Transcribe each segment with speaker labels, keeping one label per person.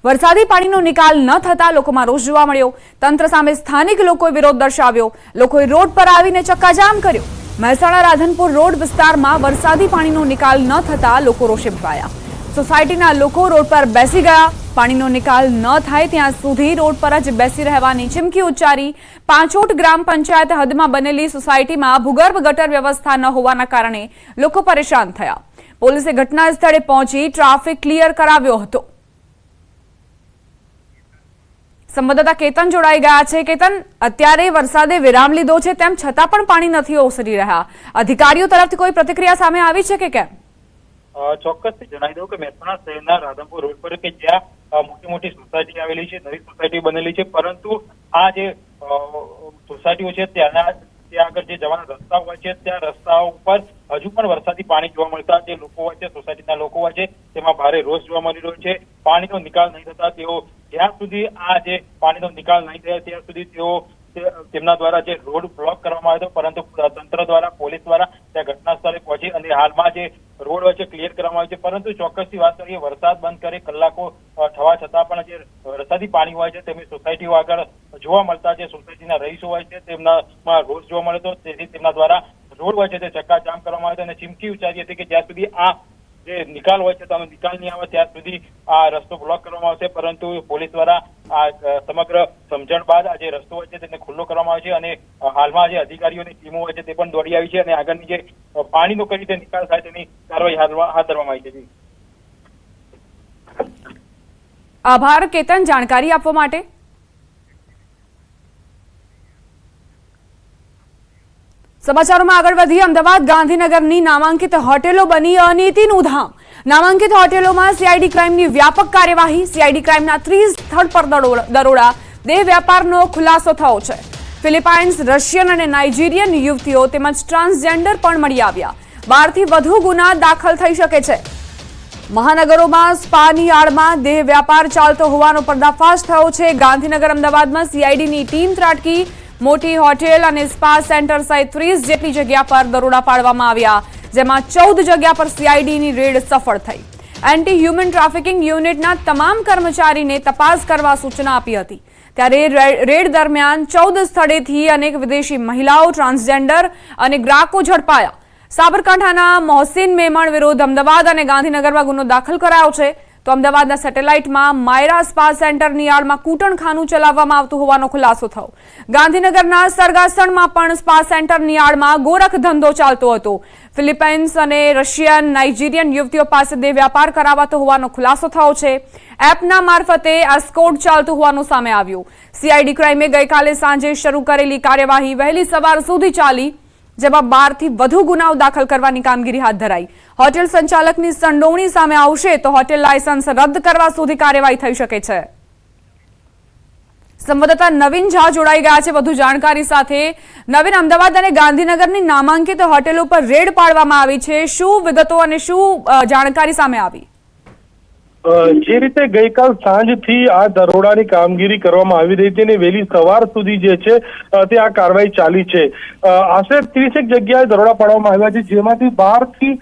Speaker 1: વરસાદી પાણીનો નિકાલ ન થતા લોકોમાં રોષ જોવા મળ્યો। તંત્ર સામે સ્થાનિક લોકોએ વિરોધ દર્શાવ્યો। લોકોએ રોડ પર આવીને ચક્કાજામ કર્યો। મહેસાણા રાધનપુર રોડ વિસ્તારમાં વરસાદી પાણીનો નિકાલ ન થતા લોકો રોષે ભરાયા। સોસાયટીના લોકો રોડ પર બેસી ગયા। પાણીનો નિકાલ ન થાય ત્યાં સુધી રોડ પર જ બેસી રહેવાની ચીમકી ઉચ્ચારી। પાંચોટ ગ્રામ પંચાયત હદમાં બનેલી સોસાયટીમાં ભૂગર્ભ ગટર વ્યવસ્થા ન હોવાના કારણે લોકો પરેશાન થયા। પોલીસે ઘટના સ્થળે પહોંચી ટ્રાફિક ક્લિયર કરાવ્યો હતો। સંવાદદાતા કેતન જોડાઈ ગયા છે। કેતન, અત્યારે વરસાદે વિરામ લીધો છે, તેમ છતાં પણ પાણી નથી ઓસરી રહ્યા। અધિકારીઓ તરફથી કોઈ પ્રતિક્રિયા સામે આવી છે કે કેમ?
Speaker 2: ચોક્કસથી જણાવી દઉં કે મહેસાણા શહેરના રાધનપુર રોડ પર કે જ્યાં મોટી મોટી સોસાયટી આવેલી છે, નવી સોસાયટી બનેલી છે, પરંતુ આ જે સોસાયટીઓ છે ત્યાં આગળ જે જવાના રસ્તા હોય છે ત્યાં રસ્તાઓ ઉપર હજુ પણ વરસાદી પાણી જોવા મળતા જે લોકો હોય છે, સોસાયટીના લોકો હોય છે, તેમાં ભારે રોષ જોવા મળી રહ્યો છે। પાણીનો નિકાલ નહીં થતા તેઓ જ્યાં સુધી આ જે પાણીનો નિકાલ નહીં થાય ત્યાં સુધી તેઓ તેમના દ્વારા જે રોડ બ્લોક કરવામાં આવ્યો હતો, પરંતુ તંત્ર દ્વારા, પોલીસ દ્વારા ત્યાં ઘટના સ્થળે પહોંચી અને હાલમાં જે રોડ હોય છે ક્લિયર કરવામાં આવ્યો છે। પરંતુ ચોક્કસથી વાત કરીએ, વરસાદ બંધ કરે કલાકો થવા છતાં પણ જે વરસાદી પાણી હોય છે તેમની સોસાયટીઓ આગળ જોવા મળતા જે સોસાયટીના રહીશો હોય છે તેમનામાં રોષ જોવા મળે તો તેથી તેમના દ્વારા રોડ હોય છે તે ચક્કાજામ કરવામાં આવ્યો અને ચીમકી ઉચ્ચારી હતી કે જ્યાં સુધી આ જે નિકાલ હોય છે તેનો નિકાલ નહીં આવે ત્યાં સુધી આ રસ્તો બ્લોક કરવામાં આવશે। પરંતુ પોલીસ દ્વારા આ સમગ્ર સમજણ બાદ આ જે રસ્તો હોય છે તેને ખુલ્લો કરવામાં આવે છે અને હાલમાં જે અધિકારીઓની ટીમો હોય છે તે પણ દોડી આવી છે અને આગળની જે પાણીનો કઈ રીતે નિકાલ થાય તેની કાર્યવાહી હાથ ધરવામાં આવી છે।
Speaker 1: આભાર કેતન, જાણકારી આપવા માટે। સમાચારોમાં આગળ વધીએ। અમદાવાદ ગાંધીનગરની નામાંકિત હોટેલો બની અનીતિનું ધામ। નામાંકિત હોટેલોમાં સીઆઈડી ક્રાઇમની વ્યાપક કાર્યવાહી। સીઆઈડી ક્રાઇમના 30 સ્થળ પર દરોડા। દેહ વેપારનો ખુલાસો થયો છે। ફિલિપાઇન્સ, રશિયન અને નાઇજીરિયન યુવતીઓ તેમજ ટ્રાન્સજેન્ડર પણ મળી આવ્યા। 12 થી વધુ ગુના દાખલ થઈ શકે છે। મહાનગરોમાં સ્પાની આડમાં દેહ વ્યાપાર ચાલતો હોવાનો પર્દાફાશ થયો છે। ગાંધીનગર, અમદાવાદમાં સીઆઈડીની ટીમ ત્રાટકી। મોટી હોટેલ અને સ્પા સેન્ટર સહિત 30 જેટલી જગ્યા પર દરોડા પાડવામાં આવ્યા, જેમાં 14 જગ્યા પર સીઆઈડીની રેડ સફળ થઈ। એન્ટી હ્યુમન ટ્રાફિકિંગ યુનિટના તમામ કર્મચારીને તપાસ કરવા સૂચના આપી હતી। ત્યારે રેડ દરમિયાન 14 સ્થળેથી અનેક વિદેશી મહિલાઓ, ટ્રાન્સજેન્ડર અને ગ્રાહકો ઝડપાયા। સાબરકાંઠાના મોહસિન મેમણ વિરુદ્ધ અમદાવાદ અને ગાંધીનગરમાં ગુનો દાખલ કરાયો છે। તો અમદાવાદના સેટેલાઇટમાં માયરા સ્પા સેન્ટરની આડમાં કૂટણખાનું ચલાવવામાં આવતું હોવાનો ખુલાસો થયો। ગાંધીનગરના સરગાસણમાં પણ સ્પા સેન્ટરની આડમાં ગોરખ ધંધો ચાલતો હતો। ફિલિપાઇન્સ અને રશિયન, નાઇજીરિયન યુવતીઓ પાસે દેહ વ્યાપાર કરાવાતો હોવાનો ખુલાસો થયો છે। એપના મારફતે આ સ્કોડ ચાલતું હોવાનું સામે આવ્યું। સીઆઈડી ક્રાઇમે ગઈકાલે સાંજે શરૂ કરેલી કાર્યવાહી વહેલી સવાર સુધી ચાલી, જેમાં 12 થી વધુ ગુનાઓ દાખલ કરવાની કામગીરી હાથ ધરાઈ। હોટેલ સંચાલકની સંડોવણી સામે આવશે તો હોટેલ લાયસન્સ રદ કરવા સુધી કાર્યવાહી થઈ શકે છે। સંવાદદાતા નવીન ઝા જોડાઈ ગયા છે વધુ જાણકારી સાથે। નવીન, અમદાવાદ અને ગાંધીનગરની નામાંકિત હોટેલો પર રેડ પાડવામાં આવી છે, શું વિગતો અને શું જાણકારી સામે આવી?
Speaker 3: જે રીતે ગઈકાલ સાંજથી આ દરોડાની કામગીરી કરવામાં આવી રહી હતી અને વહેલી સવાર સુધી જે છે તે આ કાર્યવાહી ચાલી છે। આશરે 30 જગ્યાએ દરોડા પાડવામાં આવ્યા છે, જેમાંથી 12 થી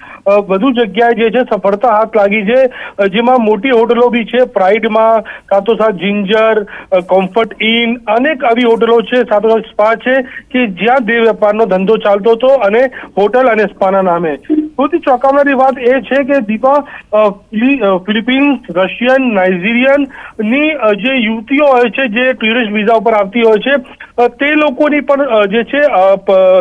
Speaker 3: વધુ જગ્યાએ જે છે સફળતા હાથ લાગી છે। જેમાં મોટી હોટલો બી છે, પ્રાઇડમાં, સાથોસાથ જિંજર, કોમ્ફર્ટ ઇન, અનેક આવી હોટલો છે, સાથોસાથ સ્પા છે કે જ્યાં દેહ વેપારનો ધંધો ચાલતો હતો અને હોટલ અને સ્પાના નામે। સૌથી ચોંકાવનારી વાત એ છે કે દીપા, ફિલિપિન્સ, રશિયન, નાઇજીરિયન ની જે યુવતીઓ હોય છે જે ટુરિસ્ટ વિઝા ઉપર આવતી હોય છે તે લોકોની પણ જે છે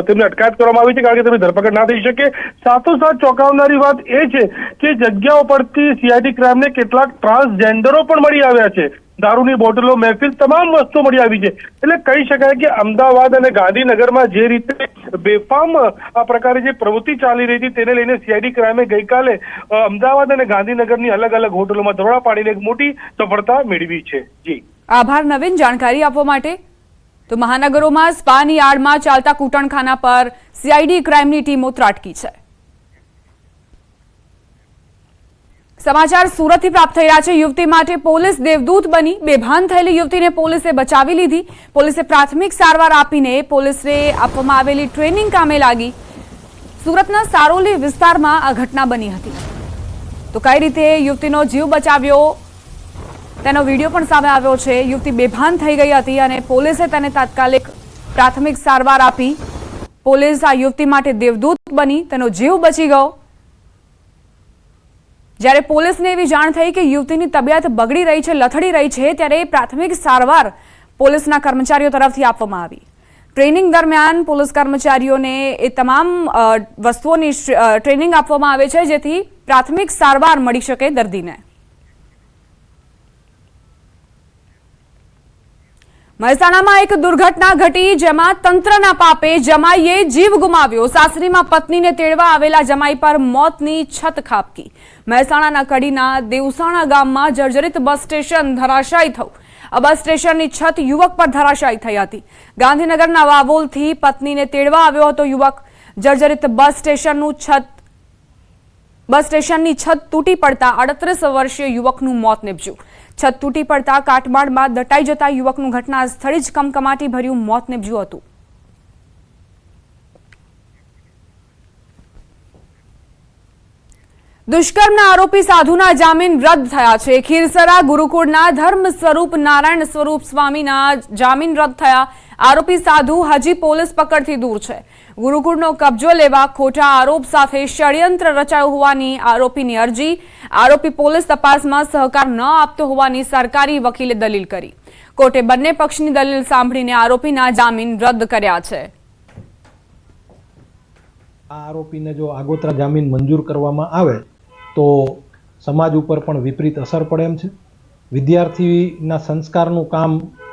Speaker 3: તેમને અટકાયત કરવામાં આવી છે, કારણ કે તેમની ધરપકડ ના થઈ શકે। સાથોસાથ ચોંકાવનારી વાત એ છે કે જગ્યાઓ પરથી સીઆઈડી ક્રાઇમને કેટલાક ટ્રાન્સજેન્ડરો પણ મળી આવ્યા છે। દારૂની બોટલો, મહેફિલ, તમામ વસ્તુ મળી આવી છે। એટલે કહી શકાય કે અમદાવાદ અને ગાંધીનગરમાં જે રીતે બેફામ આ પ્રકારે જે પ્રવૃત્તિ ચાલી રહી હતી તેને લઈને સીઆઈડી ક્રાઇમે ગઈકાલે અમદાવાદ અને ગાંધીનગરની અલગ અલગ હોટલોમાં દરોડા પાડીને એક મોટી સફળતા મેળવી છે। જી
Speaker 1: આભાર નવીન, જાણકારી આપવા માટે। તો મહાનગરોમાં સ્પાની આડમાં ચાલતા કૂટણખાના પર સીઆઈડી ક્રાઇમની ટીમો ત્રાટકી છે। સમાચાર સુરતથી પ્રાપ્ત થઈ રહ્યા છે। યુવતી માટે પોલીસ દેવદૂત બની બેભાન થયેલી યુવતીને પોલીસે બચાવી લીધી। પોલીસે પ્રાથમિક સારવાર આપીને પોલીસને આપવામાં આવેલી ટ્રેનિંગ કામે લાગી। સુરતના સારોલી વિસ્તારમાં આ ઘટના બની હતી। તો કઈ રીતે યુવતીનો જીવ બચાવ્યો તેનો વિડીયો પણ સામે આવ્યો છે। યુવતી બેભાન થઈ ગઈ હતી અને પોલીસે તેને તાત્કાલિક પ્રાથમિક સારવાર આપી। પોલીસ આ યુવતી માટે દેવદૂત બની તેનો જીવ બચી ગયો। જ્યારે પોલીસને એવી જાણ થઈ કે યુવતીની તબિયત બગડી રહી છે, લથડી રહી છે, ત્યારે પ્રાથમિક સારવાર પોલીસના કર્મચારીઓ તરફથી આપવામાં આવી। ટ્રેનિંગ દરમિયાન પોલીસ કર્મચારીઓને એ તમામ વસ્તુઓની ટ્રેનિંગ આપવામાં આવે છે જેથી પ્રાથમિક સારવાર મળી શકે દર્દીને। મહેસાણામાં એક દુર્ઘટના ઘટી જેમાં તંત્રના પાપે જમાઈએ જીવ ગુમાવ્યો। સાસરીમાં પત્નીને તેડવા આવેલા જમાઈ પર મોતની છત ખાબકી। મહેસાણાના કડીના દેવસાણા ગામમાં જર્જરિત બસ સ્ટેશન ધરાશાયી થયું। આ બસ સ્ટેશનની છત યુવક પર ધરાશાયી થઈ હતી। ગાંધીનગરના વાવોલથી પત્નીને તેડવા આવ્યો હતો યુવક। જર્જરિત બસ સ્ટેશનની છત તૂટી પડતા 38 વર્ષીય યુવકનું મોત નીપજ્યું। છત તૂટી પડતા કાટમાળમાં દટાઈ જતા યુવકનું ઘટના સ્થળે જ કમકમાટી ભર્યું મોત નીપજ્યું હતું। દુષ્કર્મના આરોપી સાધુના જામીન રદ થયા છે। ખીરસરા ગુરુકુળના ધર્મ સ્વરૂપ નારાયણ સ્વરૂપ સ્વામીના જામીન રદ થયા। આરોપી સાધુ હજી પોલીસ પકડથી દૂર છે। ગુરુકુળનો કબજો લેવા ખોટા આરોપ સાથે ષડયંત્ર રચાયું હોવાની આરોપીની અરજી। આરોપી પોલીસ તપાસમાં સહકાર ન આપતો હોવાની સરકારી વકીલે દલીલ કરી। કોર્ટે બંને પક્ષની દલીલ સાંભળીને આરોપીના જામીન રદ કર્યા છે।
Speaker 4: આ આરોપીને જો આગોતરા જામીન મંજૂર કરવામાં આવે તો સમાજ ઉપર પણ વિપરીત અસર પડે એમ છે। વિદ્યાર્થીના સંસ્કારનું કામ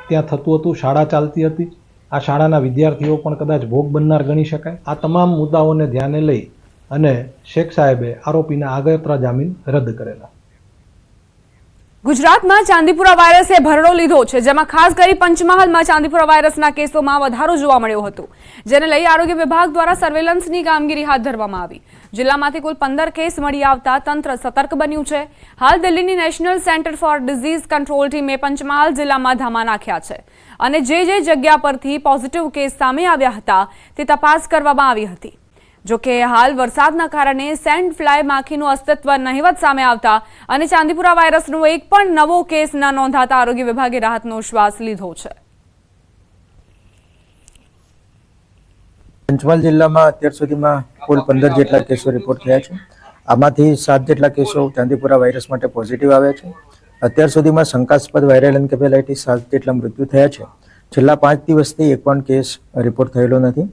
Speaker 4: ત્યાં થતું હતું, શાળા ચાલતી હતી। આ શાળાના વિદ્યાર્થીઓ પણ કદાચ ભોગ બનનાર ગણી શકાય। આ તમામ મુદ્દાઓને ધ્યાને લઈ અને શેખ સાહેબે આરોપીના આગોતરા જામીન રદ કરેલા।
Speaker 1: ગુજરાતમાં ચાંદીપુરા વાયરસે ભરડો લીધો છે, જેમાં ખાસ કરી પંચમહાલમાં ચાંદીપુરા વાયરસના કેસોમાં વધારો જોવા મળ્યો હતો, જેને લઈ આરોગ્ય વિભાગ દ્વારા સર્વેલન્સની કામગીરી હાથ ધરવામાં આવી। જિલ્લામાંથી કુલ 15 કેસ મળી આવતા તંત્ર સતર્ક બન્યું છે। હાલ દિલ્હીની national centre for disease control ટીમે પંચમહાલ જિલ્લામાં ધામા નાખ્યા છે અને જે જગ્યા પરથી પોઝિટિવ કેસ સામે આવ્યા હતા તે તપાસ કરવામાં આવી હતી। જોકે હાલ વરસાદના કારણે સેન્ડ ફ્લાય માખીનું અસ્તિત્વ નહિવત સામે આવતા અને ચાંદીપુરા વાયરસનો એક પણ નવો કેસ ન નોંધાતા આરોગ્ય વિભાગે રાહતનો શ્વાસ લીધો છે।
Speaker 5: પંચમહાલ જિલ્લામાં અત્યાર સુધીમાં કુલ 15 જેટલા કેસો રિપોર્ટ થયા છે। આમાંથી 7 જેટલા કેસો ચાંદીપુરા વાયરસ માટે પોઝિટિવ આવ્યા છે। અત્યાર સુધીમાં શંકાસ્પદ વાયરલ એન્કેફેલાઇટિસ 7 જેટલા મૃત્યુ થયા છે। છેલ્લા 5 દિવસથી એક પણ કેસ રિપોર્ટ થયેલો નથી।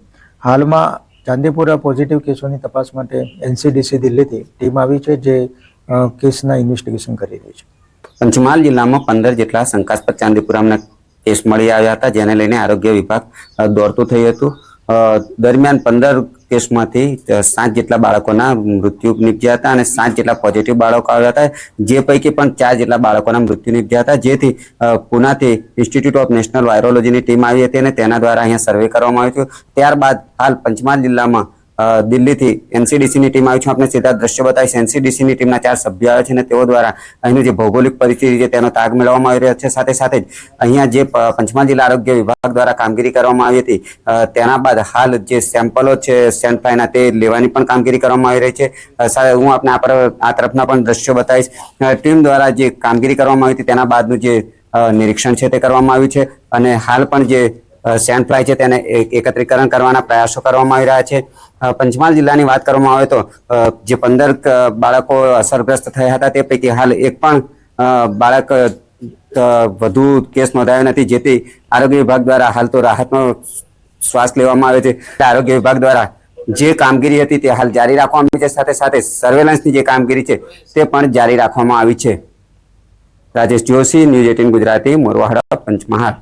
Speaker 5: હાલમાં ચાંદીપુરા પોઝિટિવ કેસોની તપાસ માટે એનસીડીસી દિલ્હીથી ટીમ આવી છે જે કેસના ઇન્વેસ્ટિગેશન કરી રહી છે।
Speaker 6: પંચમહાલ જિલ્લામાં 15 જેટલા શંકાસ્પદ ચાંદીપુરાના કેસ મળી આવ્યા હતા, જેને લઈને આરોગ્ય વિભાગ દોડતું થયું હતું। દરમિયાન 15 કેસમાંથી 7 જેટલા બાળકોના મૃત્યુ નિપજ્યા હતા અને 7 જેટલા પોઝિટિવ બાળકો આવ્યા હતા, જે પૈકી પણ 4 જેટલા બાળકોના મૃત્યુ નિપજ્યા હતા। જેથી પુનાથી ઇન્સ્ટિટ્યૂટ ઓફ નેશનલ વાયરોલોજીની ટીમ આવી હતી અને તેના દ્વારા અહીંયા સર્વે કરવામાં આવ્યું હતું। ત્યારબાદ હાલ પંચમહાલ જિલ્લામાં દિલ્હીથી એનસીડીસીની ટીમ આવી છે। આપણે સીધા દ્રશ્ય બતાવીશ। એનસીડીસીની ટીમના 4 સભ્યો આવે છે અને તેઓ દ્વારા અહીંનું જે ભૌગોલિક પરિસ્થિતિ છે તેનો તાગ મેળવવામાં આવી રહ્યો છે। સાથે સાથે જ અહીંયા જે પંચમહાલ જિલ્લા આરોગ્ય વિભાગ દ્વારા કામગીરી કરવામાં આવી હતી તેના બાદ હાલ જે સેમ્પલો છે સેન્ટ ફ્લાયના તે લેવાની પણ કામગીરી કરવામાં આવી રહી છે। હું આપને આ તરફના પણ દ્રશ્યો બતાવીશ। ટીમ દ્વારા જે કામગીરી કરવામાં આવી હતી તેના બાદનું જે નિરીક્ષણ છે તે કરવામાં આવ્યું છે અને હાલ પણ જે સેન્ટ ફ્લાય છે તેને એકત્રીકરણ કરવાના પ્રયાસો કરવામાં આવી રહ્યા છે। પંચમહાલ જિલ્લાની વાત કરવામાં આવે તો જે 15 બાળકો અસરગ્રસ્ત થયા હતા તે પૈકી હાલ એક પણ બાળક વધુ કેસ નોંધાયો નથી, જેથી આરોગ્ય વિભાગ દ્વારા હાલ તો રાહતનો શ્વાસ લેવામાં આવે છે। આરોગ્ય વિભાગ દ્વારા જે કામગીરી હતી તે હાલ જારી રાખવામાં આવી છે, સાથે સાથે સર્વેલન્સની જે કામગીરી છે તે પણ જારી રાખવામાં આવી છે। રાજેશ જોશી, ન્યૂઝ 18 ગુજરાતી, મોરવાડા, પંચમહાલ।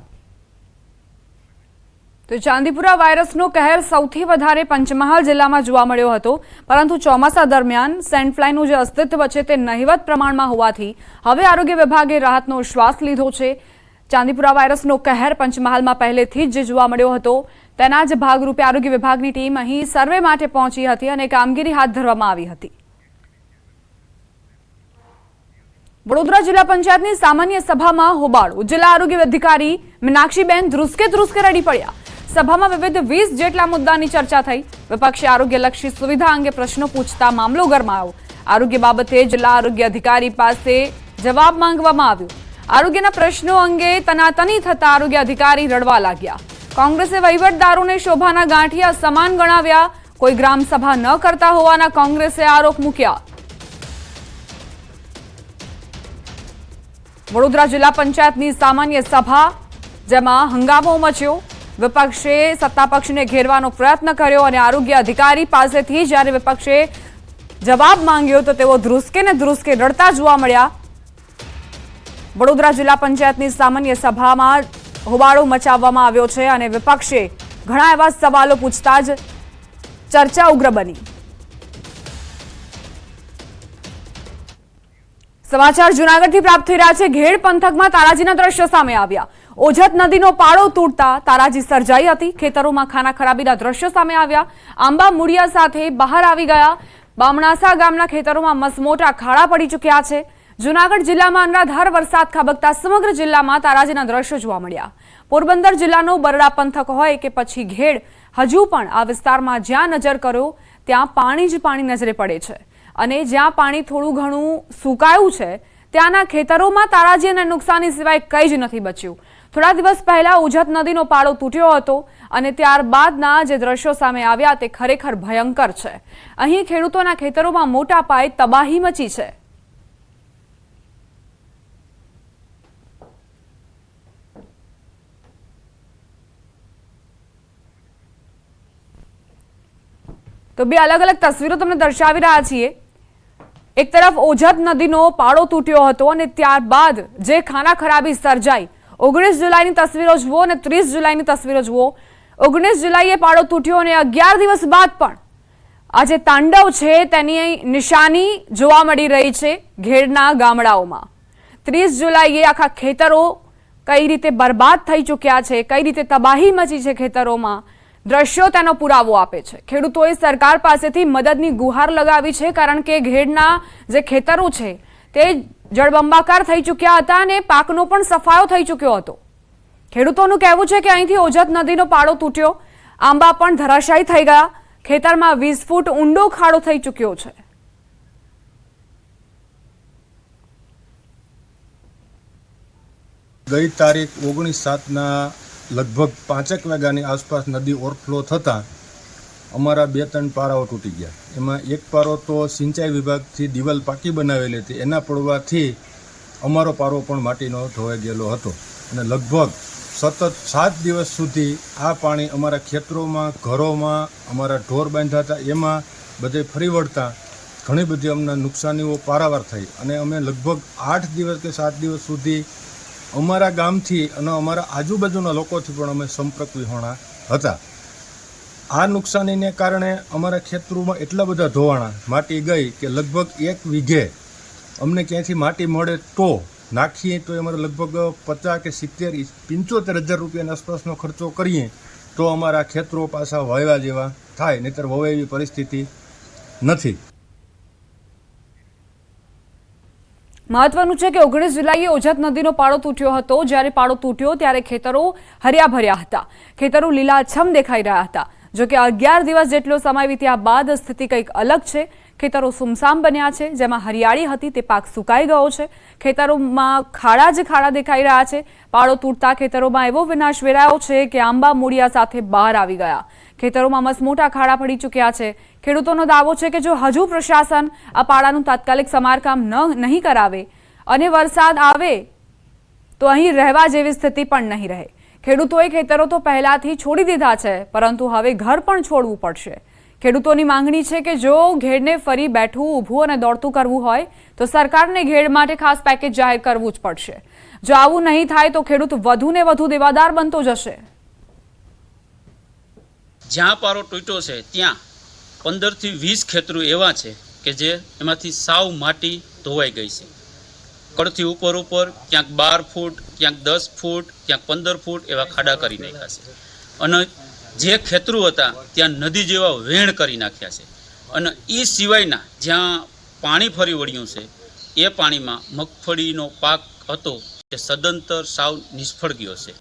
Speaker 1: તો ચાંદીપુરા વાયરસનો કહેર સૌથી વધારે પંચમહાલ જિલ્લામાં જોવા મળ્યો હતો, પરંતુ ચોમાસા દરમિયાન સેન્ટ ફ્લાયનું જે અસ્તિત્વ છે તે નહિવત પ્રમાણમાં હોવાથી હવે આરોગ્ય વિભાગે રાહતનો શ્વાસ લીધો છે। ચાંદીપુરા વાયરસનો કહેર પંચમહાલમાં પહેલેથી જ જોવા મળ્યો હતો, તેના જ ભાગરૂપે આરોગ્ય વિભાગની ટીમ અહીં સર્વે માટે પહોંચી હતી અને કામગીરી હાથ ધરવામાં આવી હતી। વડોદરા જિલ્લા પંચાયતની સામાન્ય સભામાં હોબાળો। જિલ્લા આરોગ્ય અધિકારી મીનાક્ષીબેન ધ્રુસકે રડી પડ્યા। સભામાં વિવિધ 20 જેટલા મુદ્દાની ચર્ચા થઈ। વિપક્ષે આરોગ્યલક્ષી સુવિધા અંગે પ્રશ્નો પૂછતા મામલો ગરમાયો। આરોગ્ય બાબતે જિલ્લા આરોગ્ય અધિકારી પાસે જવાબ માંગવામાં આવ્યો। આરોગ્યના પ્રશ્નો અંગે તનાતની થતા આરોગ્ય અધિકારી રડવા લાગ્યા. કોંગ્રેસે વહીવટદારોને શોભાના ગાંઠિયા સમાન ગણાવ્યા. કોઈ ગ્રામસભા ન કરતા હોવાના કોંગ્રેસે આરોપ મૂક્યા. વડોદરા જિલ્લા પંચાયતની સામાન્ય સભા, જેમાં હંગામો મચ્યો. વિપક્ષે સત્તાપક્ષને ઘેરવાનો પ્રયત્ન કર્યો અને આરોગ્ય અધિકારી પાસેથી જ્યારે વિપક્ષે જવાબ માંગ્યો તો તેઓ ધ્રુસકે ને ધ્રુસકે રડતા જોવા મળ્યા. વડોદરા જિલ્લા પંચાયતની સામાન્ય સભામાં હોબાળો મચાવવામાં આવ્યો છે અને વિપક્ષે ઘણા એવા સવાલો પૂછતા જ ચર્ચા ઉગ્ર બની. સમાચાર જૂનાગઢથી પ્રાપ્ત થઈ રહ્યા છે. ઘેડ પંથકમાં તારાજીના દ્રશ્યો સામે આવ્યા. ઓજત નદીનો પાળો તૂટતા તારાજી સર્જાઈ હતી. ખેતરોમાં ખાના ખરાબીના દ્રશ્યો સામે આવ્યા. આંબા મૂળિયા સાથે બહાર આવી ગયા. બામણાસા ગામના ખેતરોમાં મસમોટા ખાડા પડી ચૂક્યા છે. જૂનાગઢ જિલ્લામાં અનરાધાર વરસાદ ખાબકતા સમગ્ર જિલ્લામાં તારાજીના દ્રશ્યો જોવા મળ્યા. પોરબંદર જિલ્લાનો બરડા પંથક હોય કે પછી ઘેડ, હજુ પણ આ વિસ્તારમાં જ્યાં નજર કરો ત્યાં પાણી જ પાણી નજરે પડે છે અને જ્યાં પાણી થોડું ઘણું સુકાયું છે ત્યાંના ખેતરોમાં તારાજી અને નુકસાની સિવાય કંઈ જ નથી બચ્યું. થોડા દિવસ પહેલા ઉજત નદીનો પાળો તૂટ્યો હતો અને ત્યારબાદના જે દ્રશ્યો સામે આવ્યા તે ખરેખર ભયંકર છે. અહીં ખેડૂતોના ખેતરોમાં મોટા પાયે તબાહી મચી છે. તો બે અલગ અલગ તસવીરો તમને દર્શાવી રહ્યા છીએ. એક તરફ ઓજત નદીનો પાળો તૂટ્યો હતો અને ત્યારબાદ જે ખાના ખરાબી સર્જાઈ. 19 જુલાઈની તસવીરો જુઓ અને 30 જુલાઈની તસવીરો જુઓ. 19 જુલાઈએ પાળો તૂટ્યો અને 11 દિવસ બાદ પણ આ જે તાંડવ છે તેની નિશાની જોવા મળી રહી છે ઘેડના ગામડાઓમાં. 30 જુલાઈએ આખા ખેતરો કઈ રીતે બરબાદ થઈ ચૂક્યા છે, કઈ રીતે તબાહી મચી છે ખેતરોમાં, દ્રશ્યો તેનો પુરાવો આપે છે. ખેડૂતોએ સરકાર પાસેથી મદદની ગુહાર લગાવી છે કારણ કે ઘેડના જે ખેતરો છે તે જળબંબાકાર થઈ ચૂક્યા હતા અને પાકનો પણ સફાયો થઈ ચૂક્યો હતો. ખેડૂતોનું કહેવું છે કે અહીંથી ઓજત નદીનો પાળો તૂટ્યો, આંબા પણ ધરાશાયી થઈ ગયા, ખેતરમાં 20 ફૂટ ઊંડો ખાડો થઈ ચૂક્યો છે.
Speaker 7: ગઈ તારીખ 19/7ના લગભગ 5 વાગ્યાની આસપાસ નદી ઓવરફ્લો થતાં અમારા 2-3 પારાઓ તૂટી ગયા. એમાં એક પારો તો સિંચાઈ વિભાગથી દિવાલ પાકી બનાવેલી હતી, એના પડવાથી અમારો પારો પણ માટીનો ધોવાઈ ગયેલો હતો અને લગભગ સતત 7 દિવસ સુધી આ પાણી અમારા ખેતરોમાં, ઘરોમાં, અમારા ઢોર બાંધ્યા હતા એમાં બધે ફરી વળતા ઘણી બધી અમને નુકસાનીઓ પારાવાર થઈ અને અમે લગભગ 8 દિવસ કે 7 દિવસ સુધી અમારા ગામથી અને અમારા આજુબાજુના લોકોથી પણ અમે સંપર્ક વિહોણા હતા. આ નુકસાનીને કારણે અમારા ખેતરોમાં એટલા બધા ધોવાણા, માટી ગઈ કે લગભગ 1 વીઘે અમને ક્યાંયથી માટી મળે તો નાખીએ તો અમારે લગભગ 50 કે 70 75,000 રૂપિયાની આસપાસનો ખર્ચો કરીએ તો અમારા ખેતરો પાછા વાવ્યા જેવા થાય, નહીંતર વવાય એવી પરિસ્થિતિ નથી.
Speaker 1: મહત્વનું છે કે 19 જુલાઈએ ઓજત નદીનો પાળો તૂટ્યો હતો. જ્યારે પાળો તૂટ્યો ત્યારે ખેતરો હર્યા ભર્યા હતા, ખેતરો લીલાછમ દેખાઈ રહ્યા હતા. જોકે 11 દિવસ જેટલો સમય વીત્યા બાદ સ્થિતિ કંઈક અલગ છે. ખેતરો સુમસામ બન્યા છે. જેમાં હરિયાળી હતી તે પાક સુકાઈ ગયો છે. ખેતરોમાં ખાડા જ ખાડા દેખાઈ રહ્યા છે. પાળો તૂટતા ખેતરોમાં એવો વિનાશ વેરાયો છે કે આંબા મૂળિયા સાથે બહાર આવી ગયા. ખેતરોમાં મસમોટા ખાડા પડી ચૂક્યા છે. ખેડૂતોનો દાવો છે કે જો હજુ પ્રશાસન આ પાળાનું તાત્કાલિક સમારકામ નહીં કરાવે અને વરસાદ આવે તો અહીં રહેવા જેવી સ્થિતિ પણ નહીં રહે. ખેડૂતોએ ખેતરો તો પહેલાથી છોડી દીધા છે, પરંતુ હવે ઘર પણ છોડવું પડશે. ખેડૂતોની માંગણી છે કે જો ઘેડને ફરી બેઠું, ઊભું અને દોડતું કરવું હોય તો સરકારને ઘેડ માટે ખાસ પેકેજ જાહેર કરવું જ પડશે. જો આવું નહીં થાય તો ખેડૂત વધુ ને વધુ દેવાદાર બનતો જશે.
Speaker 8: જ્યાં પારો તૂટ્યો છે ત્યાં 15 થી 20 ખેતરો એવા છે કે જે એમાંથી સાવ માટી ધોવાઈ ગઈ છે. કડથી ઉપર ક્યાંક 12 ફૂટ, ક્યાંક 10 ફૂટ, ક્યાંક 15 ફૂટ એવા ખાડા કરી નાખ્યા છે અને જે ખેતરો હતા ત્યાં નદી જેવા વેણ કરી નાખ્યા છે. અને એ સિવાયના જ્યાં પાણી ફરી વળ્યું છે એ પાણીમાં મગફળીનો પાક હતો તે સદંતર સાવ નિષ્ફળ ગયો છે.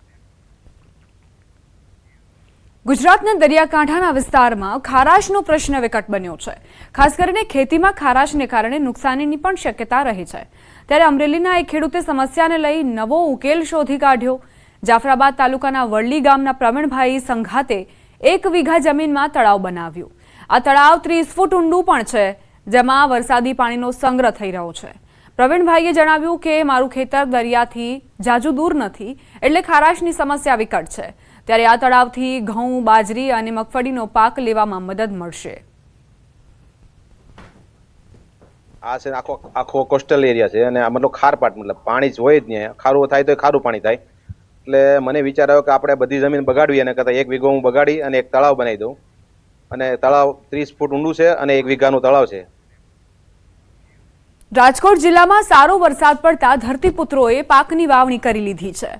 Speaker 1: ગુજરાતના દરિયાકાંઠાના વિસ્તારમાં ખારાશનો પ્રશ્ન વિકટ બન્યો છે. ખાસ કરીને ખેતીમાં ખારાશને કારણે નુકસાનીની પણ શક્યતા રહી છે. ત્યારે અમરેલીના એક ખેડૂતે સમસ્યાને લઈ નવો ઉકેલ શોધી કાઢ્યો. જાફરાબાદ તાલુકાના વડલી ગામના પ્રવીણભાઈ સંઘાતે 1 વીઘા જમીનમાં તળાવ બનાવ્યું. આ તળાવ 30 ફૂટ ઊંડું પણ છે, જેમાં વરસાદી પાણીનો સંગ્રહ થઈ રહ્યો છે. પ્રવીણભાઈએ જણાવ્યું કે મારું ખેતર દરિયાથી જાજુ દૂર નથી, એટલે ખારાશની સમસ્યા વિકટ છે. ત્યારે આ તળાવથી ઘઉં, બાજરી અને મગફળીનો પાક લેવામાં મદદ મળશે.
Speaker 9: આ છે આખો કોસ્ટલ એરિયા છે અને આ મતલબ ખારપાટ, મતલબ પાણી જ હોય જ નહીં. ખારું થાય તો ખારું પાણી થાય. એટલે મને વિચાર આવ્યો કે આપણે બધી જમીન બગાડવી અને કરતાં 1 વીઘો હું બગાડી અને એક તળાવ બનાવી દઉં. અને તળાવ 30 ફૂટ ઊંડું છે અને 1 વીઘાનું તળાવ છે.
Speaker 1: રાજકોટ જિલ્લામાં સારો વરસાદ પડતા ધરતીપુત્રોએ પાકની વાવણી કરી લીધી છે.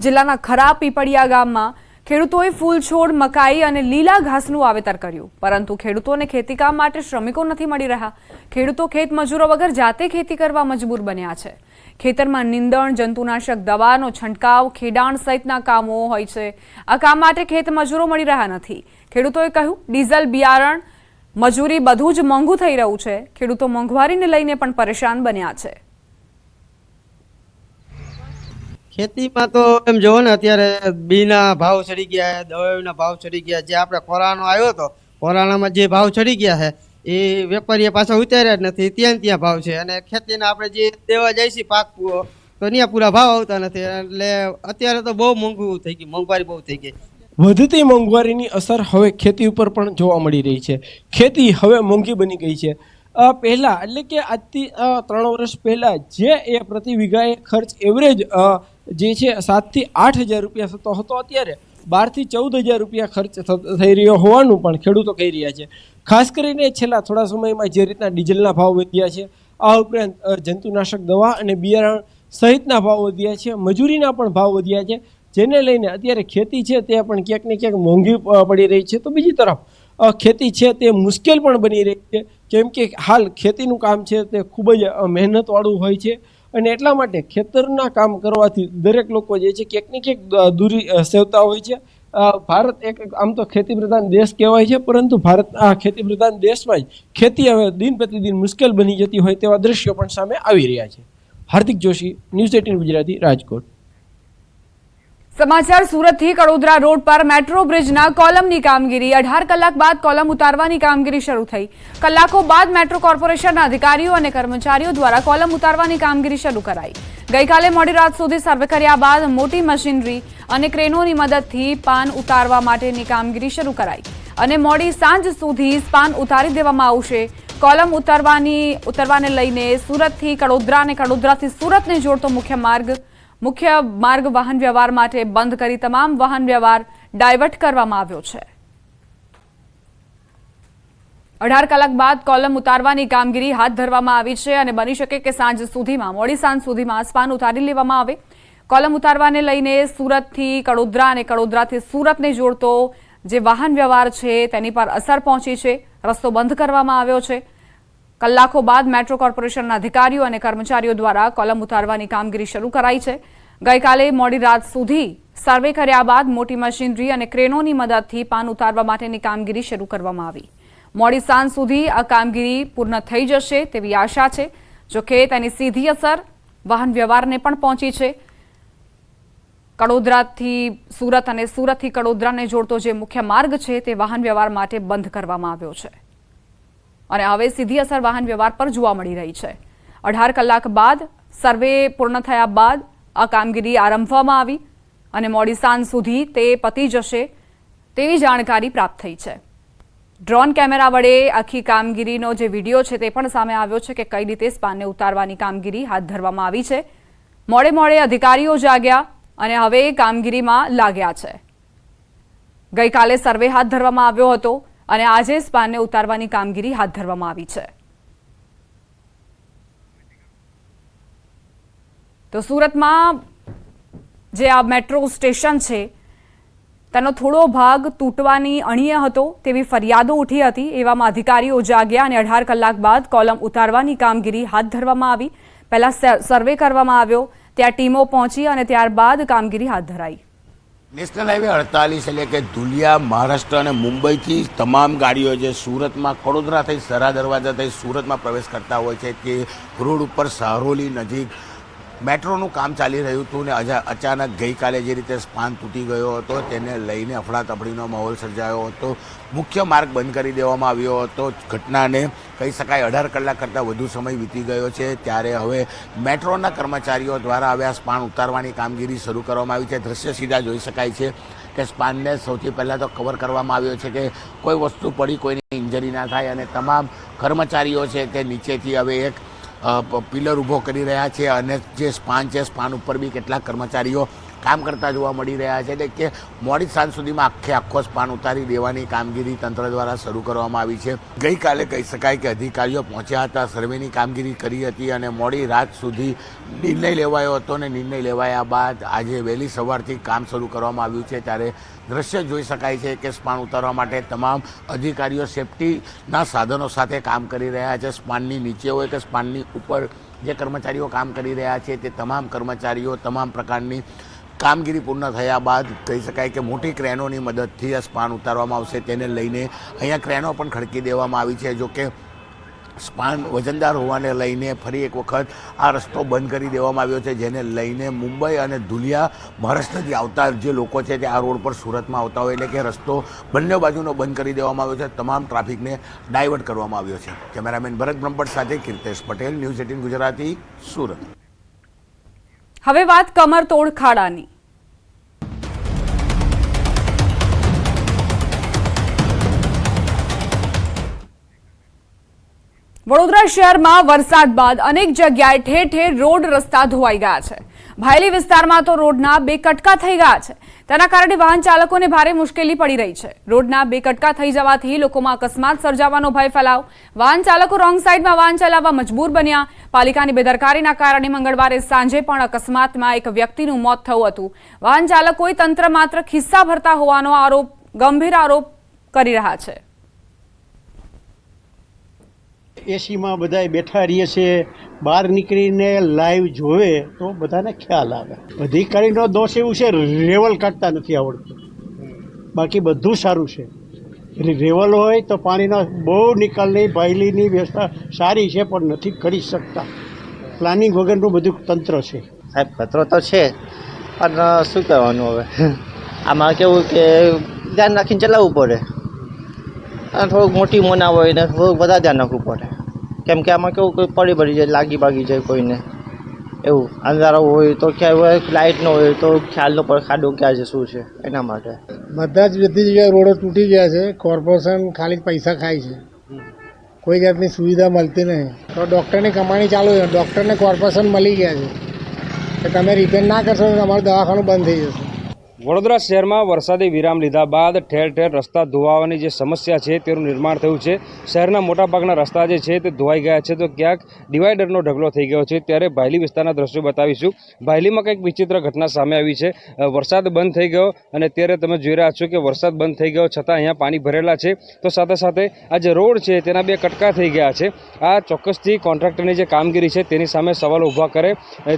Speaker 1: જિલ્લાના ખરા પીપળિયા ગામમાં ખેડૂતોએ ફૂલ છોડ, મકાઈ અને લીલા ઘાસનું વાવેતર કર્યું, પરંતુ ખેડૂતોને ખેતીકામ માટે શ્રમિકો નથી મળી રહ્યા. ખેડૂતો ખેત મજૂરો વગર જાતે ખેતી કરવા મજબૂર બન્યા છે. ખેતરમાં નીંદણ, જંતુનાશક દવાનો છંટકાવ, ખેડાણ સહિતના કામો હોય છે. આ કામ માટે ખેત મજૂરો મળી રહ્યા નથી. ખેડૂતોએ કહ્યું, ડીઝલ, બિયારણ, મજૂરી બધું જ મોંઘું થઈ રહ્યું છે. ખેડૂતો મોંઘવારીને લઈને પણ પરેશાન બન્યા છે.
Speaker 10: ખેતીમાં તો એમ જોવો ને, અત્યારે બીના ભાવ ચડી ગયા, દવાઓના ભાવ ચડી ગયા. જે આપણે કોરોના આવ્યો હતો, કોરોનામાં જે ભાવ ચડી ગયા છે એ વેપારીએ પાછા ઉતાર્યા જ નથી. ત્યાં ભાવ છે અને ખેતીના આપણે જે દેવા જાય છે પાક તો ત્યાં પૂરા ભાવ આવતા નથી. એટલે અત્યારે તો બહુ મોંઘું થઈ ગયું, મોંઘવારી બહુ થઈ ગઈ.
Speaker 11: વધતી મોંઘવારીની અસર હવે ખેતી ઉપર પણ જોવા મળી રહી છે. ખેતી હવે મોંઘી બની ગઈ છે. પહેલાં એટલે કે આજથી 3 વર્ષ પહેલાં જે એ પ્રતિ વીઘાએ ખર્ચ એવરેજ જે છે 7 થી 8 હજાર રૂપિયા થતો હતો, અત્યારે 12 થી 14 હજાર રૂપિયા ખર્ચ થઈ રહ્યો હોવાનું પણ ખેડૂતો કહી રહ્યા છે. ખાસ કરીને છેલ્લા થોડા સમયમાં જે રીતના ડીઝલના ભાવ વધ્યા છે, આ ઉપરાંત જંતુનાશક દવા અને બિયારણ સહિતના ભાવ વધ્યા છે, મજૂરીના પણ ભાવ વધ્યા છે, જેને લઈને અત્યારે ખેતી છે તે પણ ક્યાંક ને ક્યાંક મોંઘી પડી રહી છે. તો બીજી તરફ ખેતી છે તે મુશ્કેલ પણ બની રહી છે, કેમ કે હાલ ખેતીનું કામ છે તે ખૂબ જ મહેનતવાળું હોય છે અને એટલા માટે ખેતરના કામ કરવાથી દરેક લોકો જે છે ક્યાંક ને ક્યાંક દૂરી સેવતા હોય છે. ભારત એક આમ તો ખેતી પ્રધાન દેશ કહેવાય છે, પરંતુ ભારત આ ખેતી પ્રધાન દેશમાં જ ખેતી હવે દિન પ્રતિદિન મુશ્કેલ બની જતી હોય તેવા દ્રશ્યો પણ સામે આવી રહ્યા છે. હાર્દિક જોશી, ન્યૂઝ 18 ગુજરાતી, રાજકોટ.
Speaker 1: સમાચાર સુરતથી. કડોદરા રોડ પર મેટ્રો બ્રિજના કોલમની કામગીરી 18 કલાક બાદ કોલમ ઉતારવાની કામગીરી શરૂ થઈ. કલાકો બાદ મેટ્રો કોર્પોરેશનના અધિકારીઓ અને કર્મચારીઓ દ્વારા કોલમ ઉતારવાની કામગીરી શરૂ કરાઈ. ગઈકાલે મોડી રાત સુધી સર્વે કર્યા બાદ મોટી મશીનરી અને ક્રેનોની મદદથી સ્પાન ઉતારવા માટેની કામગીરી શરૂ કરાઈ અને મોડી સાંજ સુધી સ્પાન ઉતારી દેવામાં આવશે. કોલમ ઉતારવાને લઈને સુરતથી કડોદરા અને કડોદરાથી સુરતને જોડતો મુખ્ય માર્ગ વાહન વ્યવહાર માટે બંધ કરી તમામ વાહન વ્યવહાર ડાયવર્ટ કરવામાં આવ્યો છે. 18 કલાક બાદ કોલમ ઉતારવાની કામગીરી હાથ ધરવામાં આવી છે અને બની શકે કે મોડી સાંજ સુધીમાં સ્પાન ઉતારી લેવામાં આવે. કોલમ ઉતારવાને લઈને સુરતથી કડોદરા અને કડોદરાથી સુરતને જોડતો જે વાહન વ્યવહાર છે તેની પર અસર પહોંચી છે. રસ્તો બંધ કરવામાં આવ્યો છે. કલાકો બાદ મેટ્રો કોર્પોરેશનના અધિકારીઓ અને કર્મચારીઓ દ્વારા કોલમ ઉતારવાની કામગીરી શરૂ કરાઈ છે. ગઈકાલે મોડી રાત સુધી સર્વે કર્યા બાદ મોટી મશીનરી અને ક્રેનોની મદદથી પાન ઉતારવા માટેની કામગીરી શરૂ કરવામાં આવી. મોડી સાંજ સુધી આ કામગીરી પૂર્ણ થઈ જશે તેવી આશા છે. જોકે તેની સીધી અસર વાહન વ્યવહારને પણ પહોંચી છે. કડોદરાથી સુરત અને સુરતથી કડોદરાને જોડતો જે મુખ્ય માર્ગ છે તે વાહન વ્યવહાર માટે બંધ કરવામાં આવ્યો છે અને હવે સીધી અસર વાહન વ્યવહાર પર જોવા મળી રહી છે. 18 કલાક બાદ સર્વે પૂર્ણ થયા બાદ આ કામગીરી આરંભવામાં આવી અને મોડી સાંજ સુધી તે પતી જશે તેવી જાણકારી પ્રાપ્ત થઈ છે. ડ્રોન કેમેરા વડે આખી કામગીરીનો જે વિડીયો છે તે પણ સામે આવ્યો છે કે કઈ રીતે સ્પાનને ઉતારવાની કામગીરી હાથ ધરવામાં આવી છે. મોડે અધિકારીઓ જાગ્યા અને હવે કામગીરીમાં લાગ્યા છે. ગઈકાલે સર્વે હાથ ધરવામાં આવ્યો હતો અને આજે સ્પાનને ઉતારવાની કામગીરી હાથ ધરવામાં આવી છે. તો સુરતમાં જે આ મેટ્રો સ્ટેશન છે તેનો થોડો ભાગ તૂટવાની અણીએ હતો તેવી ફરિયાદો ઉઠી હતી. એવામાં અધિકારીઓ જાગ્યા અને 18 કલાક બાદ કોલમ ઉતારવાની કામગીરી હાથ ધરવામાં આવી. પહેલા સર્વે કરવામાં આવ્યો, ત્યાં ટીમો પહોંચી અને ત્યારબાદ કામગીરી હાથ ધરાઈ.
Speaker 12: નેશનલ હાઈવે 48 એટલે કે ધુલિયા મહારાષ્ટ્ર અને મુંબઈથી તમામ ગાડીઓ જે સુરતમાં વડોદરા થઈ સરા દરવાજા થઈ સુરતમાં પ્રવેશ કરતા હોય છે તે રોડ ઉપર સારોલી નજીક મેટ્રોનું કામ ચાલી રહ્યું હતું ને અચાનક ગઈકાલે જે રીતે સ્પાન તૂટી ગયો હતો તેને લઈને અફડાતફડીનો માહોલ સર્જાયો હતો. મુખ્ય માર્ગ બંધ કરી દેવામાં આવ્યો હતો. ઘટનાને કહી શકાય 18 કલાક કરતાં વધુ સમય વીતી ગયો છે. ત્યારે હવે મેટ્રોના કર્મચારીઓ દ્વારા હવે આ સ્પાન ઉતારવાની કામગીરી શરૂ કરવામાં આવી છે. દ્રશ્ય સીધા જોઈ શકાય છે કે સ્પાનને સૌથી પહેલાં તો કવર કરવામાં આવ્યો છે કે કોઈ વસ્તુ પડી કોઈની ઇન્જરી ના થાય, અને તમામ કર્મચારીઓ છે તે નીચેથી હવે એક પિલર ઊભો કરી રહ્યા છે અને જે સ્પાન છે સ્પાન ઉપર બી કેટલાક કર્મચારીઓ કામ કરતા જોવા મળી રહ્યા છે. એટલે કે મોડી સાંજ સુધીમાં આખો સ્પાન ઉતારી દેવાની કામગીરી તંત્ર દ્વારા શરૂ કરવામાં આવી છે. ગઈકાલે કહી શકાય કે અધિકારીઓ પહોંચ્યા હતા, સર્વેની કામગીરી કરી હતી અને મોડી રાત સુધી નિર્ણય લેવાયો હતો અને નિર્ણય લેવાયા બાદ આજે વહેલી સવારથી કામ શરૂ કરવામાં આવ્યું છે. ત્યારે દ્રશ્ય જોઈ શકાય છે કે સ્પાન ઉતારવા માટે તમામ અધિકારીઓ સેફટીના સાધનો સાથે કામ કરી રહ્યા છે. સ્પાનની નીચે હોય કે સ્પાનની ઉપર જે કર્મચારીઓ કામ કરી રહ્યા છે તે તમામ કર્મચારીઓ તમામ પ્રકારની કામગીરી પૂર્ણ થયા બાદ કહી શકાય કે મોટી ક્રેનોની મદદથી આ સ્પાન ઉતારવામાં આવશે. તેને લઈને અહીંયા ક્રેનો પણ ખડકી દેવામાં આવી છે. જોકે સ્પાન વજનદાર હોવાને લઈને ફરી એક વખત આ રસ્તો બંધ કરી દેવામાં આવ્યો છે, જેને લઈને મુંબઈ અને ધુલિયા મહારાષ્ટ્રથી આવતા જે લોકો છે તે આ રોડ પર સુરતમાં આવતા હોય એટલે કે રસ્તો બંને બાજુનો બંધ કરી દેવામાં આવ્યો છે. તમામ ટ્રાફિકને ડાયવર્ટ કરવામાં આવ્યો છે. કેમેરામેન ભરત બ્રહ્મભટ્ટ સાથે કીર્તેશ પટેલ, ન્યૂઝ 18 ગુજરાતી, સુરત.
Speaker 1: હવે વાત કમરતોડ ખાડાની. વડોદરા શહેરમાં વરસાદ બાદ અનેક જગ્યાએ ઠેર ઠેર રોડ રસ્તા ધોવાઈ ગયા છે. ભાયલી વિસ્તારમાં તો રોડના 2 કટકા થઈ ગયા છે. તેના કારણે વાહન ચાલકોને ભારે મુશ્કેલી પડી રહી છે. રોડના 2 કટકા થઈ જવાથી લોકોમાં અકસ્માત સર્જાવાનો ભય ફેલાયો. વાહન ચાલકો રોંગ સાઈડમાં વાહન ચલાવવા મજબૂર બન્યા. પાલિકાની બેદરકારીના કારણે મંગળવારે સાંજે પણ અકસ્માતમાં એક વ્યક્તિનું મોત થયું હતું. વાહન ચાલકોએ તંત્ર માત્ર ખિસ્સા ભરતા હોવાનો ગંભીર આરોપ કરી રહ્યા છે.
Speaker 13: એસીમાં બધા બેઠા રહીએ છીએ, બહાર નીકળીને લાઈવ જોવે તો બધાને ખ્યાલ આવે. અધિકારીનો દોષ એવું છે, રેવલ કાઢતા નથી આવડતું, બાકી બધું સારું છે. રેવલ હોય તો પાણીનો બહુ નિકાલની ભાયલીની વ્યવસ્થા સારી છે, પણ નથી કરી શકતા. પ્લાનિંગ વગરનું બધું તંત્ર છે.
Speaker 10: સાહેબ ખતરો તો છે, પણ શું કરવાનું હવે? આમાં કેવું કે ધ્યાન રાખીને ચલાવવું પડે, અને થોડુંક મોટી મોના હોય ને થોડુંક બધા ધ્યાન રાખવું પડે. કેમ કે આમાં કેવું કોઈ પડી જાય, લાગી ભાગી જાય કોઈને, એવું અંધારો હોય તો ખ્યાલ હોય, લાઇટ ન હોય તો ખ્યાલ ન પડે ખાડો ક્યાં છે શું છે. એના માટે
Speaker 13: બધા જ બધી જગ્યાએ રોડો તૂટી ગયા છે. કોર્પોરેશન ખાલી પૈસા ખાય છે, કોઈ જાતની સુવિધા મળતી નહીં. તો ડૉક્ટરની કમાણી ચાલુ છે, ડૉક્ટરને કોર્પોરેશન મળી ગયા છે કે તમે રિપેર ના કરશો તો તમારું દવાખાનું બંધ થઈ જશે.
Speaker 11: વડોદરા શહેરમાં વરસાદી વિરામ લીધા બાદ ઠેર ઠેર રસ્તા ધોવાવાની જે સમસ્યા છે તેનું નિર્માણ થયું છે. શહેરના મોટાભાગના રસ્તા જે છે તે ધોવાઈ ગયા છે, તો ક્યાંક ડિવાઈડરનો ઢગલો થઈ ગયો છે. ત્યારે ભાયલી વિસ્તારના દ્રશ્યો બતાવીશું. ભાયલીમાં કંઈક વિચિત્ર ઘટના સામે આવી છે. વરસાદ બંધ થઈ ગયો અને અત્યારે તમે જોઈ રહ્યા છો કે વરસાદ બંધ થઈ ગયો છતાં અહીંયા પાણી ભરેલા છે. તો સાથે સાથે આ જે રોડ છે તેના 2 કટકા થઈ ગયા છે. આ ચોક્કસથી કોન્ટ્રાક્ટરની જે કામગીરી છે તેની સામે સવાલો ઊભા કરે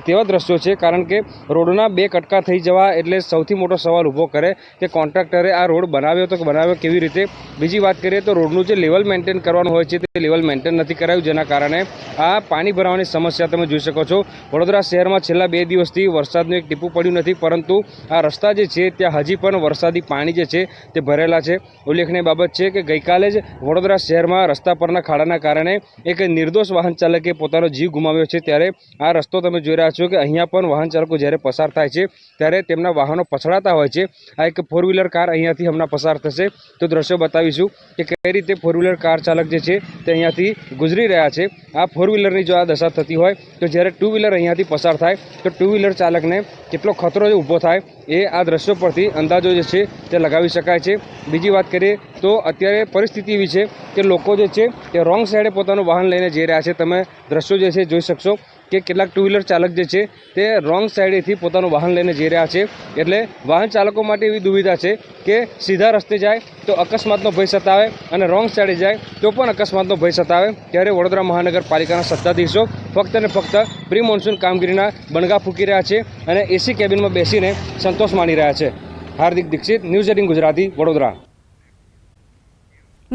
Speaker 11: તેવા દ્રશ્યો છે, કારણ કે રોડના 2 કટકા થઈ જવા એટલે સૌથી મોટો સવાલ ઊભો કરે કે કોન્ટ્રાક્ટરે આ રોડ બનાવ્યો તો બનાવ્યો કેવી રીતે. બીજી વાત કરીએ તો રોડનું જે લેવલ મેન્ટેન કરવાનું હોય છે તે લેવલ મેન્ટેન નથી કરાયું, જેના કારણે આ પાણી ભરાવાની સમસ્યા તમે જોઈ શકો છો. વડોદરા શહેરમાં છેલ્લા 2 દિવસથી વરસાદનું એક ટીપું પડ્યું નથી, પરંતુ આ રસ્તા જે છે ત્યાં હજી પણ વરસાદી પાણી જે છે તે ભરેલા છે. ઉલ્લેખનીય બાબત છે કે ગઈકાલે જ વડોદરા શહેરમાં રસ્તા પરના ખાડાના કારણે એક નિર્દોષ વાહન ચાલકે પોતાનો જીવ ગુમાવ્યો છે. ત્યારે આ રસ્તો તમે જોઈ રહ્યા છો કે અહીંયા પણ વાહન ચાલકો જ્યારે પસાર થાય છે ત્યારે તેમના વાહનો પછડાતા હોય છે. આ એક 4-વ્હીલર કાર અહીંયાથી હમણાં પસાર થશે, તો દ્રશ્યો બતાવીશું કે કઈ રીતે 4-વ્હીલર કાર ચાલક જે છે તે અહીંયાથી ગુજરી રહ્યા છે. આ 4-વ્હીલરની જો આ દશા થતી હોય તો જ્યારે 2-વ્હીલર અહીંયાથી પસાર થાય તો 2-વ્હીલર ચાલકને કેટલો ખતરો ઊભો થાય એ આ દ્રશ્યો પરથી અંદાજો જે છે તે લગાવી શકાય છે. બીજી વાત કરીએ તો અત્યારે પરિસ્થિતિ એવી છે કે લોકો જે છે તે રોંગ સાઈડે પોતાનું વાહન લઈને જઈ રહ્યા છે. તમે દ્રશ્યો જે છે જોઈ શકશો કે કેટલાક 2-વ્હીલર ચાલક જે છે તે રોંગ સાઈડેથી પોતાનું વાહન લઈને જઈ રહ્યા છે. એટલે વાહન ચાલકો માટે એવી દુવિધા છે કે સીધા રસ્તે જાય તો અકસ્માતનો ભય સતાવે અને રોંગ સાઈડે જાય તો પણ અકસ્માતનો ભય સતાવે. ત્યારે વડોદરા મહાનગરપાલિકાના સત્તાધીશો ફક્ત અને ફક્ત પ્રી મોન્સૂન કામગીરીના બણગા ફૂંકી રહ્યા છે અને એસી કેબિનમાં બેસીને સંતોષ માણી રહ્યા છે.
Speaker 14: હાર્દિક દીક્ષિત, ન્યૂઝ 18 ગુજરાતી, વડોદરા.